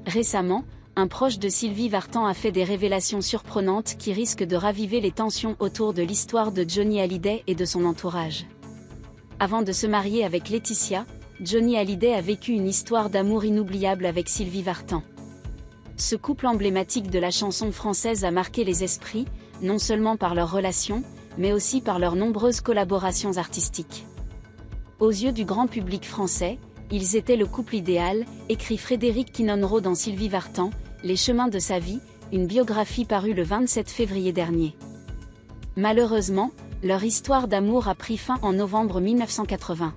Récemment, un proche de Sylvie Vartan a fait des révélations surprenantes qui risquent de raviver les tensions autour de l'histoire de Johnny Hallyday et de son entourage. Avant de se marier avec Laetitia, Johnny Hallyday a vécu une histoire d'amour inoubliable avec Sylvie Vartan. Ce couple emblématique de la chanson française a marqué les esprits, non seulement par leur relation, mais aussi par leurs nombreuses collaborations artistiques. Aux yeux du grand public français, ils étaient le couple idéal, écrit Frédéric Kinonnereau dans Sylvie Vartan, Les chemins de sa vie, une biographie parue le 27 février dernier. Malheureusement, leur histoire d'amour a pris fin en novembre 1980.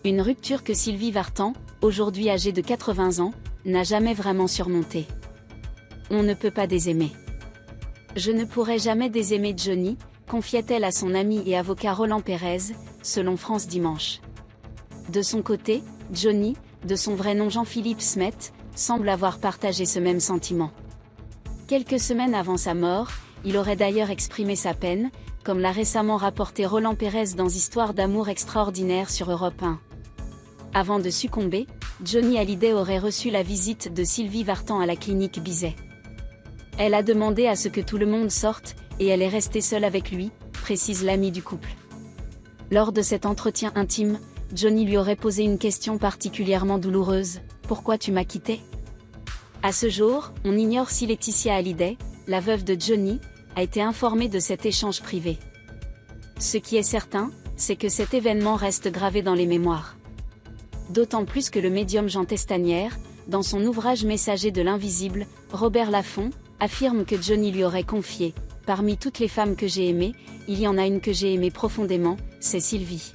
Une rupture que Sylvie Vartan, aujourd'hui âgée de 80 ans, n'a jamais vraiment surmontée. On ne peut pas désaimer. Je ne pourrai jamais désaimer Johnny, confiait-elle à son ami et avocat Roland Pérez, selon France Dimanche. De son côté, Johnny, de son vrai nom Jean-Philippe Smet, semble avoir partagé ce même sentiment. Quelques semaines avant sa mort, il aurait d'ailleurs exprimé sa peine, comme l'a récemment rapporté Roland Pérez dans Histoire d'amour extraordinaire sur Europe 1. Avant de succomber, Johnny Hallyday aurait reçu la visite de Sylvie Vartan à la clinique Bizet. Elle a demandé à ce que tout le monde sorte, et elle est restée seule avec lui, précise l'ami du couple. Lors de cet entretien intime, Johnny lui aurait posé une question particulièrement douloureuse, « Pourquoi tu m'as quitté ?» À ce jour, on ignore si Laetitia Hallyday, la veuve de Johnny, a été informée de cet échange privé. Ce qui est certain, c'est que cet événement reste gravé dans les mémoires. D'autant plus que le médium Jean Testanière, dans son ouvrage Messager de l'invisible, Robert Laffont, affirme que Johnny lui aurait confié « Parmi toutes les femmes que j'ai aimées, il y en a une que j'ai aimée profondément, c'est Sylvie.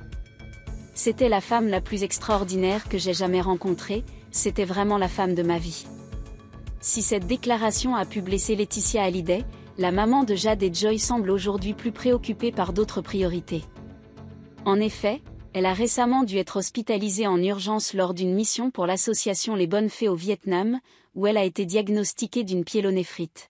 C'était la femme la plus extraordinaire que j'ai jamais rencontrée, c'était vraiment la femme de ma vie. » Si cette déclaration a pu blesser Laetitia Hallyday, la maman de Jade et Joy semble aujourd'hui plus préoccupée par d'autres priorités. En effet, elle a récemment dû être hospitalisée en urgence lors d'une mission pour l'association Les Bonnes Fées au Vietnam, où elle a été diagnostiquée d'une pyélonéphrite.